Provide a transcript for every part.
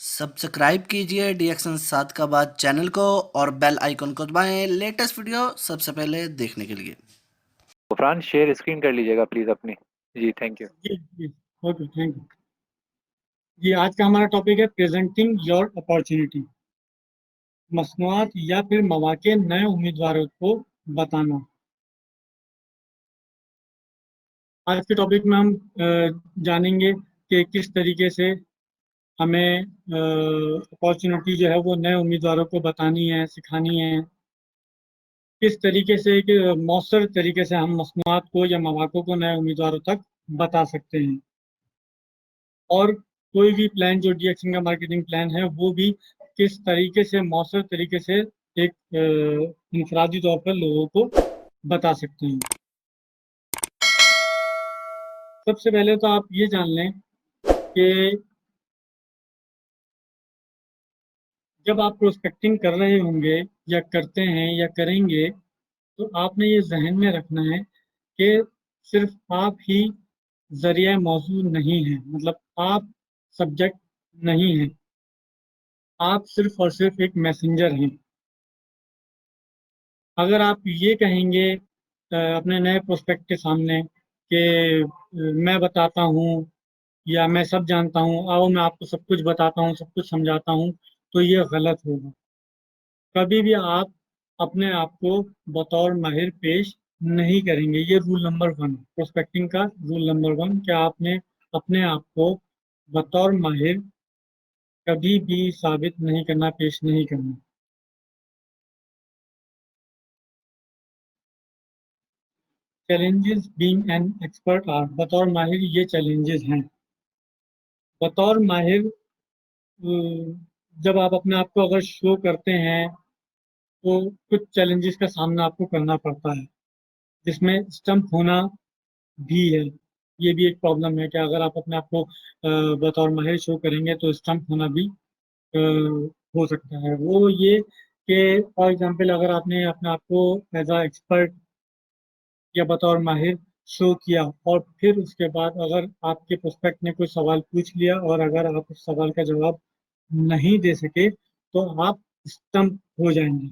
Subscribe कीजिए डिएक्शन 7 का बाद चैनल को और बेल आइकन को दबाएं लेटेस्ट वीडियो सबसे पहले देखने के लिए। गफरान शेयर स्क्रीन कर लीजिएगा प्लीज अपनी। जी थैंक यू। जी जी। ओके, थैंक यू जी। आज का हमारा टॉपिक है प्रेजेंटिंग योर अपॉर्चुनिटी। मसनूआत या फिर मौके नए उम्मीदवारों को बताना। आज के टॉपिक में हम जानेंगे कि किस तरीके से हमें अपॉर्चुनिटी जो है वो नए उम्मीदवारों को बतानी है, सिखानी है। किस तरीके से एक मौसर तरीके से हम मसनूआत को या मौक़ों को नए उम्मीदवारों तक बता सकते हैं। और कोई भी प्लान जो डीएक्शन का मार्केटिंग प्लान है वो भी किस तरीके से मौसर तरीके से एक इंफरादी तौर पर लोगों को बता सकते हैं। सबसे पहले तो आप ये जान लें कि जब आप प्रोस्पेक्टिंग कर रहे होंगे या करते हैं या करेंगे तो आपने ये जहन में रखना है कि सिर्फ आप ही जरिया मौजू नहीं है, मतलब आप सब्जेक्ट नहीं हैं, आप सिर्फ और सिर्फ एक मैसेंजर हैं। अगर आप ये कहेंगे अपने नए प्रोस्पेक्ट के सामने कि मैं बताता हूँ या मैं सब जानता हूँ, आओ मैं आपको सब कुछ बताता हूँ, सब कुछ समझाता हूँ, तो ये गलत होगा। कभी भी आप अपने आप को बतौर माहिर पेश नहीं करेंगे। ये रूल नंबर 1, प्रोस्पेक्टिंग का रूल नंबर 1, कि आपने अपने आप को बतौर माहिर कभी भी साबित नहीं करना, पेश नहीं करना। Challenges being an expert are, बतौर माहिर ये चैलेंजेस हैं। बतौर माहिर जब आप अपने आप को अगर शो करते हैं तो कुछ चैलेंजेस का सामना आपको करना पड़ता है, जिसमें स्टम्प होना भी है। ये भी एक प्रॉब्लम है कि अगर आप अपने आप को बतौर माहिर शो करेंगे तो स्टम्प होना भी अ, हो सकता है। वो ये कि फॉर एग्जांपल अगर आपने अपने आप को एज अ एक्सपर्ट या बतौर माहिर शो किया और फिर उसके बाद अगर आपके प्रोस्पेक्ट ने कोई सवाल पूछ लिया और अगर आप उस सवाल का जवाब नहीं दे सके तो आप स्टम्प हो जाएंगे।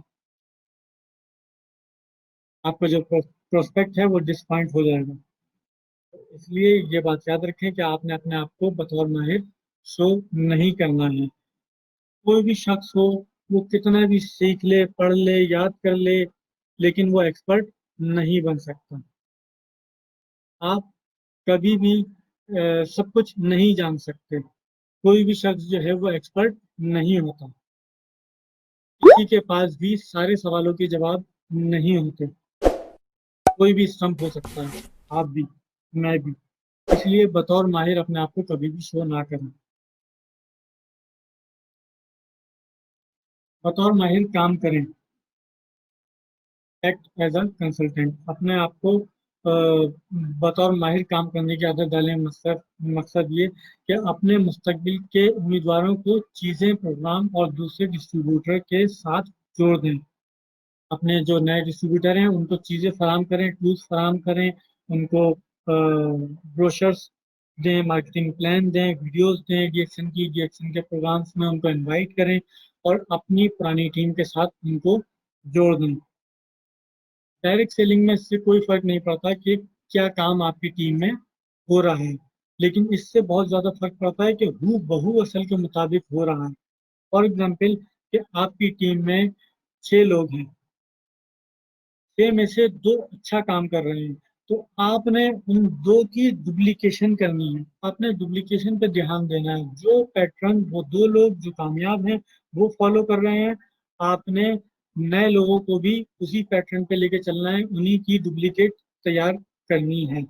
आपका जो प्रोस्पेक्ट है वो डिसपॉइंट हो जाएगा। इसलिए ये बात याद रखें कि आपने अपने आप को बतौर माहिर शो नहीं करना है। कोई भी शख्स हो, वो कितना भी सीख ले, पढ़ ले, याद कर ले, लेकिन वो एक्सपर्ट नहीं बन सकता। आप कभी भी सब कुछ नहीं जान सकते। कोई भी शख्स जो है वो एक्सपर्ट नहीं होता। किसी के पास भी सारे सवालों के जवाब नहीं होते। कोई भी स्टम्प हो सकता है, आप भी, मैं भी। इसलिए बतौर माहिर अपने आप को कभी भी शो ना करें। बतौर माहिर काम करें, एक्ट एज अ कंसल्टेंट। अपने आप को बतौर माहिर काम करने की आदत डालें। मकसद ये कि अपने मुस्तकबिल के उम्मीदवारों को चीज़ें, प्रोग्राम और दूसरे डिस्ट्रीब्यूटर के साथ जोड़ दें। अपने जो नए डिस्ट्रीब्यूटर हैं उनको चीज़ें फराहम करें, टूल्स फराहम करें, उनको ब्रोशर्स दें, मार्केटिंग प्लान दें, वीडियोस दें डीएक्शन के प्रोग्राम्स में उनको इनवाइट करें और अपनी पुरानी टीम के साथ उनको जोड़ दें। डायरेक्ट सेलिंग में इससे कोई फर्क नहीं पड़ता कि क्या काम आपकी टीम में हो रहा है, लेकिन इससे बहुत ज़्यादा फर्क पड़ता है कि हू बहू असल के मुताबिक हो रहा है। फॉर एग्जाम्पल कि आपकी टीम में 6 लोग हैं, 6 में से 2 अच्छा काम कर रहे हैं, तो आपने उन 2 की डुप्लीकेशन करनी है। आपने डुप्लीकेशन पे ध्यान देना है। जो पैटर्न वो 2 लोग जो कामयाब हैं वो फॉलो कर रहे हैं, आपने नए लोगों को भी उसी पैटर्न पे लेके चलना है, उन्हीं की डुप्लीकेट तैयार करनी है।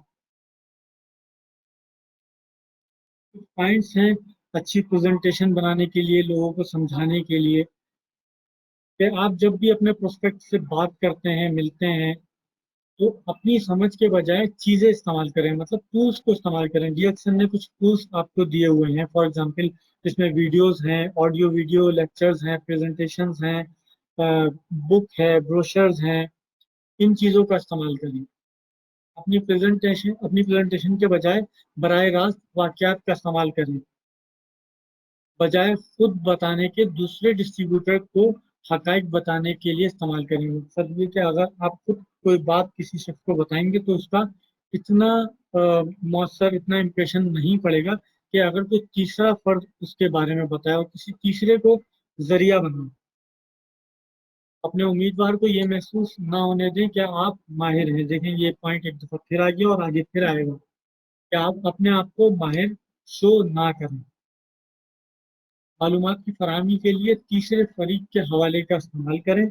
पॉइंट्स हैं अच्छी प्रेजेंटेशन बनाने के लिए, लोगों को समझाने के लिए, कि आप जब भी अपने प्रोस्पेक्ट से बात करते हैं, मिलते हैं, तो अपनी समझ के बजाय चीज़ें इस्तेमाल करें, मतलब टूल्स को इस्तेमाल करें। डीएक्शन ने कुछ टूल्स आपको दिए हुए हैं, फॉर एग्जांपल इसमें वीडियोस हैं, ऑडियो वीडियो लेक्चर्स हैं, प्रेजेंटेशंस हैं, बुक है, ब्रोशर्स हैं। इन चीज़ों का इस्तेमाल करें। अपनी प्रेजेंटेशन के बजाय बराह रास्त वाकयात का इस्तेमाल करें। बजाय खुद बताने के दूसरे डिस्ट्रीब्यूटर को हकाइक बताने के लिए इस्तेमाल करेंगे। मतलब ये कि अगर आप खुद कोई बात किसी शख्स को बताएंगे तो उसका इतना मौसर, इतना इम्प्रेशन नहीं पड़ेगा कि अगर कोई तीसरा फर्द उसके बारे में बताए और किसी तीसरे को जरिया बनाए। अपने उम्मीदवार को ये महसूस ना होने दें कि आप माहिर हैं। देखें, ये पॉइंट एक दफा फिर आ गया और आगे फिर आएगा कि आप अपने आप को माहिर शो ना करें। मालूमात की फराहमी के लिए तीसरे फरीक के हवाले का इस्तेमाल करें।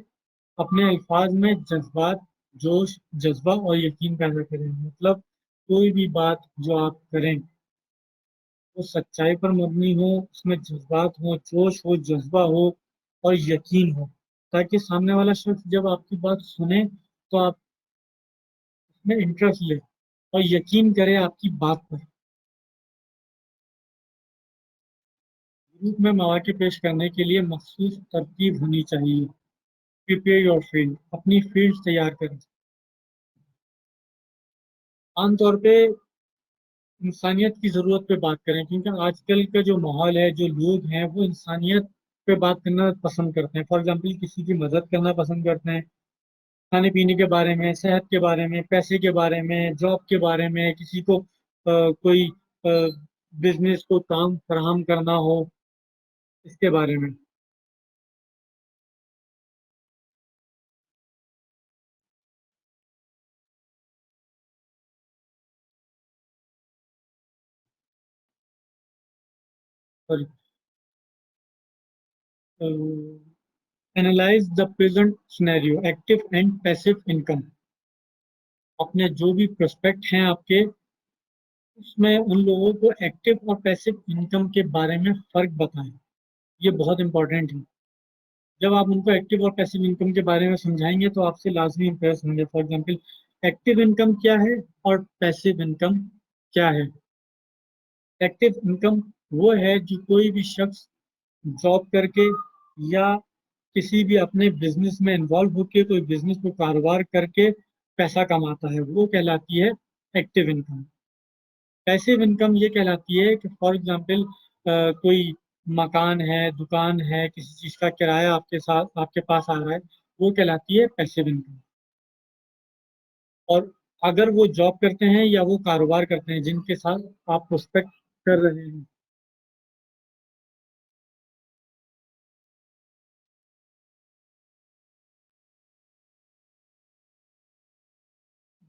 अपने अल्फाज में जज्बात, जोश, जज्बा और यकीन पैदा करें। मतलब कोई भी बात जो आप करें वो सच्चाई पर मबनी हो, उसमें जज्बात हो, जोश हो, जज्बा हो और यकीन हो, ताकि सामने वाला शख्स जब आपकी बात सुने तो आप उसमें इंटरेस्ट ले और यकीन करे आपकी बात पर। ग्रुप में मौके पेश करने के लिए मखसूस तरतीब होनी चाहिए। प्रिपेयर योर फील्ड, अपनी फील्ड तैयार करें। आमतौर पे इंसानियत की ज़रूरत पे बात करें, क्योंकि आजकल का जो माहौल है, जो लोग हैं वो इंसानियत पे बात करना पसंद करते हैं। फॉर एग्जांपल किसी की मदद करना पसंद करते हैं, खाने पीने के बारे में, सेहत के बारे में, पैसे के बारे में, जॉब के बारे में, किसी को कोई बिजनेस को काम फराहम करना हो, इसके बारे में। Analyse the present scenario, active and passive income. अपने जो भी प्रोस्पेक्ट हैं आपके, उसमें उन लोगों को एक्टिव और पैसिव इनकम के बारे में फ़र्क बताएं। ये बहुत इंपॉर्टेंट है। जब आप उनको एक्टिव और पैसिव इनकम के बारे में समझाएंगे तो आपसे लाजमी इंप्रेस होंगे। फॉर एग्जांपल, एक्टिव इनकम क्या है और पैसिव इनकम क्या है। एक्टिव इनकम वो है जो कोई भी शख्स जॉब करके या किसी भी अपने बिजनेस में इन्वॉल्व होकर कोई बिजनेस को कारोबार करके पैसा कमाता है, वो कहलाती है एक्टिव इनकम। पैसिव इनकम ये कहलाती है कि फॉर एग्जांपल कोई मकान है, दुकान है, किसी चीज का किराया आपके साथ आपके पास आ रहा है, वो कहलाती है पैसिव इनकम। और अगर वो जॉब करते हैं या वो कारोबार करते हैं जिनके साथ आप प्रोस्पेक्ट कर रहे हैं,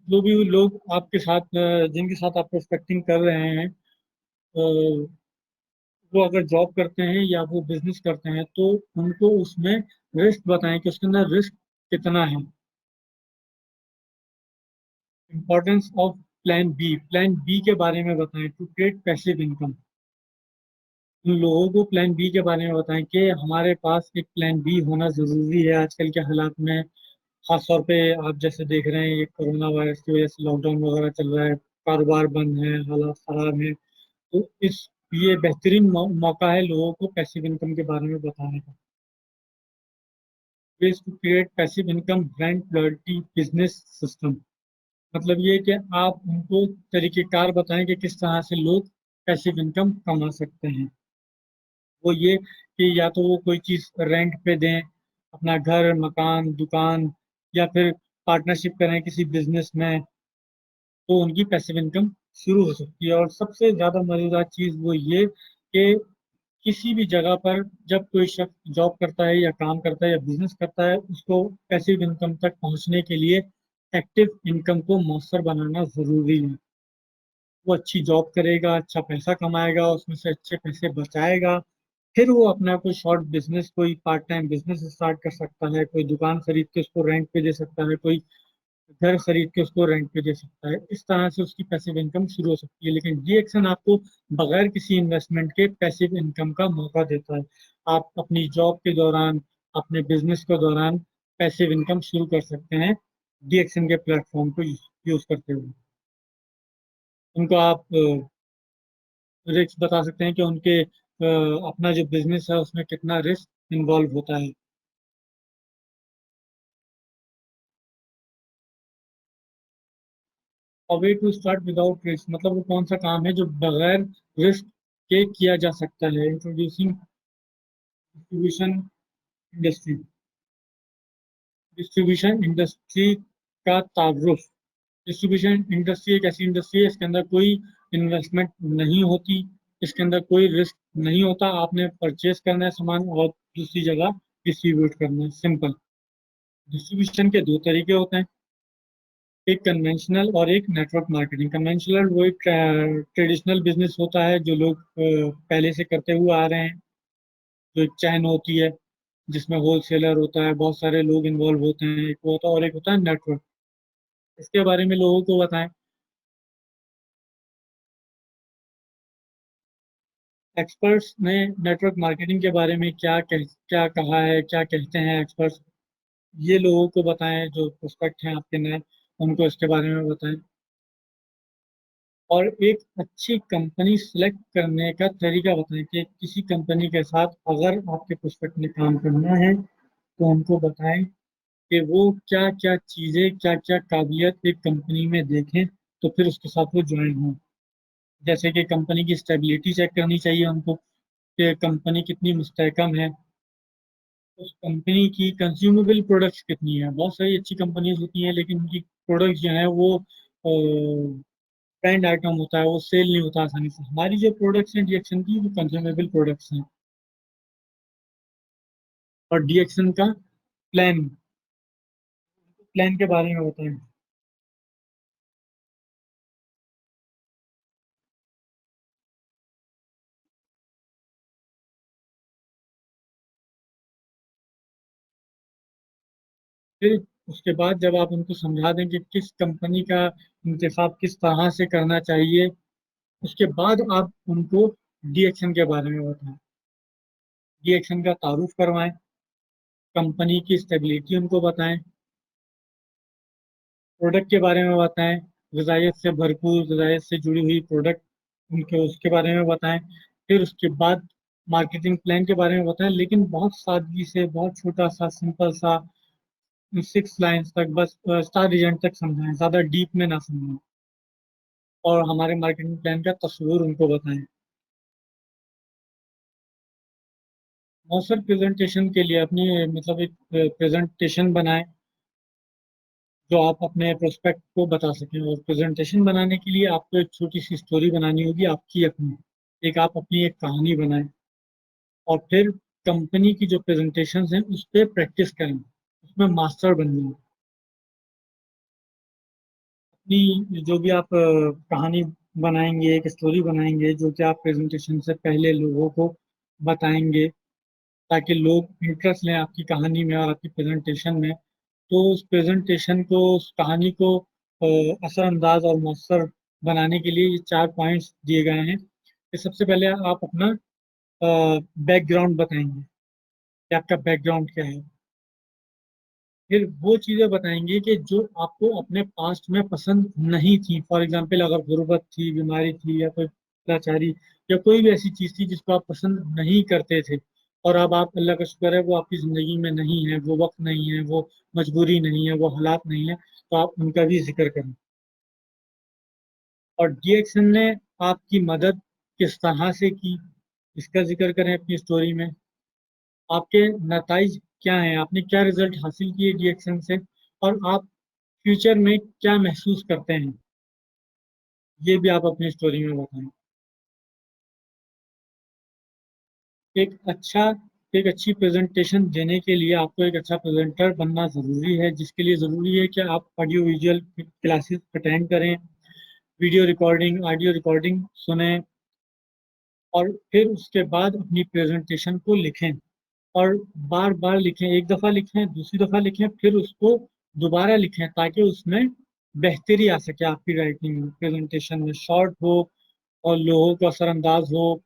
जो भी लोग आपके साथ जिनके साथ आप प्रोस्पेक्टिंग कर रहे हैं, वो अगर जॉब करते हैं या वो बिजनेस करते हैं तो उनको उसमें रिस्क बताएं कि उसके अंदर रिस्क कितना है। Importance of plan B, plan B के बारे में बताएं टू क्रिएट पैसिव इनकम। उन लोगों को प्लान बी के बारे में बताएं कि हमारे पास एक प्लान बी होना ज़रूरी है आजकल के हालात में। खास तौर पे आप जैसे देख रहे हैं, ये कोरोना वायरस की वजह से लॉकडाउन वगैरह चल रहा है, कारोबार बंद है, हालात खराब है। तो इस ये बेहतरीन मौका है लोगों को पैसिव इनकम के बारे में बताने का। ways to create passive income, brand loyalty, business system। मतलब ये कि आप उनको तरीकेकार बताएं कि किस तरह से लोग पैसिव इनकम कमा सकते हैं। वो ये कि या तो वो कोई चीज़ रेंट पे दें, अपना घर, मकान, दुकान, या फिर पार्टनरशिप करें किसी बिजनेस में, तो उनकी पैसिव इनकम शुरू हो सकती है। और सबसे ज़्यादा मज़ेदार चीज़ वो ये कि किसी भी जगह पर जब कोई शख्स जॉब करता है या काम करता है या बिजनेस करता है, उसको पैसिव इनकम तक पहुंचने के लिए एक्टिव इनकम को मौसर बनाना ज़रूरी है। वो अच्छी जॉब करेगा, अच्छा पैसा कमाएगा, उसमें से अच्छे पैसे बचाएगा, फिर वो अपना कोई शॉर्ट बिजनेस, कोई पार्ट टाइम बिजनेस स्टार्ट कर सकता है, कोई दुकान खरीद के उसको रेंट पे दे सकता है, कोई घर खरीद के उसको रेंट पे दे सकता है। इस तरह से उसकी पैसिव इनकम शुरू हो सकती है। लेकिन ये एक्शन आपको बगैर किसी इन्वेस्टमेंट के पैसिव इनकम का मौका देता है। आप अपनी जॉब के दौरान, अपने बिजनेस के दौरान पैसिव इनकम शुरू कर सकते हैं डी एक्शन के प्लेटफॉर्म को यूज करते हुए। उनको आप रिस्क बता सकते हैं कि उनके अपना जो बिजनेस है उसमें कितना रिस्क इन्वॉल्व होता है। और way to start without risk, मतलब वो कौन सा काम है जो बगैर रिस्क के किया जा सकता है। Introducing distribution industry, distribution industry का तारुफ। डिस्ट्रीब्यूशन इंडस्ट्री एक ऐसी इंडस्ट्री है इसके अंदर कोई इन्वेस्टमेंट नहीं होती, इसके अंदर कोई रिस्क नहीं होता। आपने परचेज करना है सामान और दूसरी जगह डिस्ट्रीब्यूट करना है, सिंपल। डिस्ट्रीब्यूशन के दो तरीके होते हैं, एक कन्वेंशनल और एक नेटवर्क मार्केटिंग। कन्वेंशनल वो एक ट्रेडिशनल बिजनेस होता है जो लोग पहले से करते हुए आ रहे हैं, जो एक चैन होती है जिसमें होलसेलर होता है, बहुत सारे लोग इन्वॉल्व होते हैं, एक वो होता है, और एक होता है नेटवर्क। इसके बारे में लोगों को बताएं। एक्सपर्ट्स ने नेटवर्क मार्केटिंग के बारे में क्या कहा है, क्या कहते हैं एक्सपर्ट्स, ये लोगों को बताएं। जो प्रोस्पेक्ट हैं आपके नए, उनको इसके बारे में बताएं। और एक अच्छी कंपनी सिलेक्ट करने का तरीका बताएं कि किसी कंपनी के साथ अगर आपके प्रोस्पेक्ट ने काम करना है तो उनको बताएं कि वो क्या क्या चीज़ें, क्या क्या काबिलियत एक कंपनी में देखें तो फिर उसके साथ वो ज्वाइन हों। जैसे कि कंपनी की स्टेबिलिटी चेक करनी चाहिए हमको, कि कंपनी कितनी मुस्तहकम है, उस कंपनी की कंज्यूमेबल प्रोडक्ट्स कितनी है। बहुत सारी अच्छी कंपनीज होती हैं लेकिन उनकी प्रोडक्ट जो है वो ब्रांड आइटम होता है, वो सेल नहीं होता आसानी से। हमारी जो प्रोडक्ट्स हैं डीएक्शन की, वो कंज्यूमेबल प्रोडक्ट्स हैं। और डीएक्शन का प्लान, प्लान के बारे में बताएं। फिर उसके बाद जब आप उनको समझा दें कि किस कंपनी का इंतखाब किस तरह से करना चाहिए, उसके बाद आप उनको डीएक्शन के बारे में बताएं। डीएक्शन का तारुफ करवाएं, कंपनी की स्टेबिलिटी उनको बताएं, प्रोडक्ट के बारे में बताएं, ग़िज़ाइयत से भरपूर, ग़िज़ाइयत से जुड़ी हुई प्रोडक्ट उनके उसके बारे में बताएं। फिर उसके बाद मार्केटिंग प्लान के बारे में बताएं, लेकिन बहुत सादगी से, बहुत छोटा सा, सिंपल सा, 6 लाइन्स तक बस, स्टार रीजन तक समझाएं, ज़्यादा डीप में ना समझाएं। और हमारे मार्केटिंग प्लान का तस्वीर उनको बताएं। और सर प्रेजेंटेशन के लिए अपनी मतलब एक प्रेजेंटेशन बनाएं जो आप अपने प्रोस्पेक्ट को बता सकें। और प्रेजेंटेशन बनाने के लिए आपको एक छोटी सी स्टोरी बनानी होगी आपकी अपनी, एक आप अपनी एक कहानी बनाएं। और फिर कंपनी की जो प्रेजेंटेशन हैं उस पर प्रैक्टिस करें, उसमें मास्टर बन जाएं। अपनी जो भी आप कहानी बनाएंगे, एक स्टोरी बनाएंगे जो कि आप प्रेजेंटेशन से पहले लोगों को बताएंगे, ताकि लोग इंटरेस्ट लें आपकी कहानी में और आपकी प्रेजेंटेशन में। तो उस प्रेजेंटेशन को, उस कहानी को असरअंदाज और मौसर बनाने के लिए ये 4 पॉइंट्स दिए गए हैं कि सबसे पहले आप अपना बैकग्राउंड बताएंगे कि आपका बैकग्राउंड क्या है। फिर वो चीज़ें बताएंगे कि जो आपको अपने पास्ट में पसंद नहीं थी। फॉर एग्जाम्पल अगर गुर्बत थी, बीमारी थी, या कोई लाचारी, या कोई भी ऐसी चीज़ थी जिसको आप पसंद नहीं करते थे, और अब आप, अल्लाह का शुक्र है, वो आपकी ज़िंदगी में नहीं है, वो वक्त नहीं है, वो मजबूरी नहीं है, वो हालात नहीं है, तो आप उनका भी जिक्र करें। और डीएक्शन ने आपकी मदद किस तरह से की, इसका जिक्र करें अपनी स्टोरी में। आपके नताइज क्या हैं, आपने क्या रिजल्ट हासिल किए डीएक्शन से, और आप फ्यूचर में क्या महसूस करते हैं, ये भी आप अपनी स्टोरी में बताएं। एक अच्छा एक अच्छी प्रेजेंटेशन देने के लिए आपको एक अच्छा प्रेजेंटर बनना ज़रूरी है, जिसके लिए ज़रूरी है कि आप ऑडियो विजुअल क्लासेस अटेंड करें, वीडियो रिकॉर्डिंग, ऑडियो रिकॉर्डिंग सुने, और फिर उसके बाद अपनी प्रेजेंटेशन को लिखें। और बार बार लिखें, एक दफ़ा लिखें, दूसरी दफ़ा लिखें, फिर उसको दोबारा लिखें, ताकि उसमें बेहतरी आ सके आपकी राइटिंग में, प्रेजेंटेशन में शॉर्ट हो और लोगों को असरअंदाज हो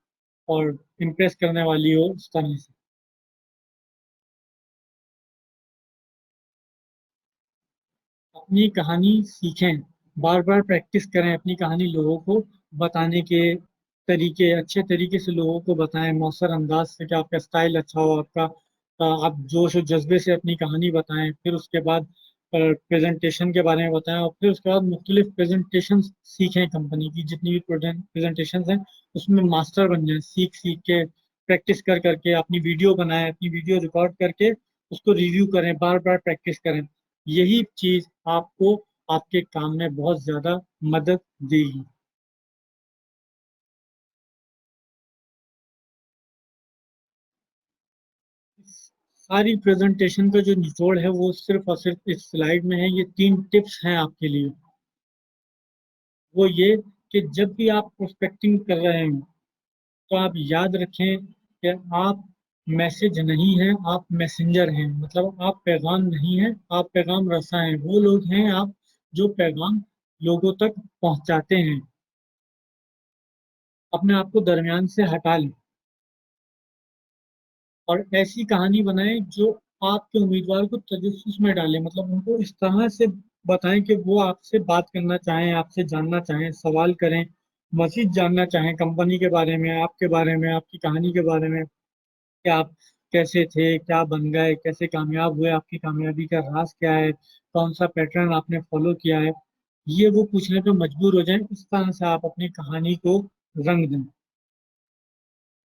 और इम्प्रेस करने वाली हो, इस तरह से। अपनी कहानी सीखें, बार बार प्रैक्टिस करें, अपनी कहानी लोगों को बताने के तरीके अच्छे तरीके से लोगों को बताएं, मौसर अंदाज से, कि आपका स्टाइल अच्छा हो, आपका आप जोश और जज्बे से अपनी कहानी बताएं। फिर उसके बाद प्रेजेंटेशन के बारे में बताएं और फिर उसके बाद मुख्तलिफ प्रेजेंटेशन सीखें। कंपनी की जितनी भी प्रेजेंटेशन हैं उसमें मास्टर बन जाएं, सीख सीख के प्रैक्टिस कर करके अपनी वीडियो बनाएं, अपनी वीडियो रिकॉर्ड करके उसको रिव्यू करें, बार बार प्रैक्टिस करें। यही चीज़ आपको आपके काम में बहुत ज़्यादा मदद देगी। सारी प्रेजेंटेशन का जो निचोड़ है वो सिर्फ और सिर्फ इस स्लाइड में है। ये 3 टिप्स हैं आपके लिए। वो ये कि जब भी आप प्रोस्पेक्टिंग कर रहे हैं तो आप याद रखें कि आप मैसेज नहीं हैं, आप मैसेंजर हैं। मतलब आप पैगाम नहीं हैं, आप पैगाम रसा हैं। वो लोग हैं आप जो पैगाम लोगों तक पहुंचाते हैं। अपने आप को दरमियान से हटा लें और ऐसी कहानी बनाएं जो आपके उम्मीदवार को तजस्सुस में डाले। मतलब उनको इस तरह से बताएं कि वो आपसे बात करना चाहें, आपसे जानना चाहें, सवाल करें, मजीद जानना चाहें कंपनी के बारे में, आपके बारे में, आपकी कहानी के बारे में कि आप कैसे थे, क्या बन गए, कैसे कामयाब हुए, आपकी कामयाबी का राज क्या है, कौन सा पैटर्न आपने फॉलो किया है। ये वो पूछने पे मजबूर हो जाएं। इस तरह से आप अपनी कहानी को रंग दें।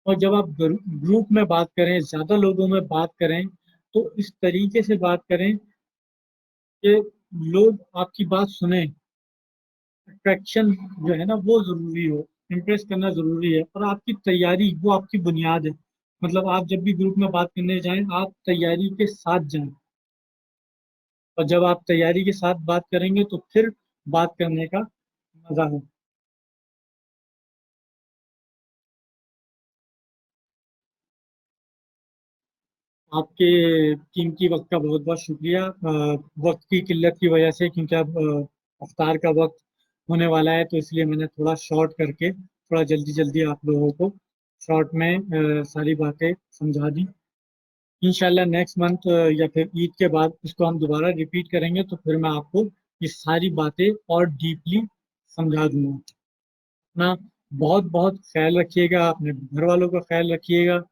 और जब आप ग्रुप में बात करें, ज्यादा लोगों में बात करें, तो इस तरीके से बात करें कि लोग आपकी बात सुने। अट्रैक्शन जो है ना वो जरूरी हो, इम्प्रेस करना जरूरी है। और आपकी तैयारी वो आपकी बुनियाद है। मतलब आप जब भी ग्रुप में बात करने जाएं, आप तैयारी के साथ जाएं। और जब आप तैयारी के साथ बात करेंगे तो फिर बात करने का मजा है। आपके कीमती वक्त का बहुत बहुत शुक्रिया। वक्त की किल्लत की वजह से, क्योंकि अब अफ्तार का वक्त होने वाला है, तो इसलिए मैंने थोड़ा शॉर्ट करके थोड़ा जल्दी जल्दी आप लोगों को शॉर्ट में सारी बातें समझा दी। इंशाल्लाह नेक्स्ट मंथ या फिर ईद के बाद इसको हम दोबारा रिपीट करेंगे, तो फिर मैं आपको ये सारी बातें और डीपली समझा दूंगा। अपना बहुत बहुत ख्याल रखिएगा, अपने घर वालों का ख्याल रखिएगा।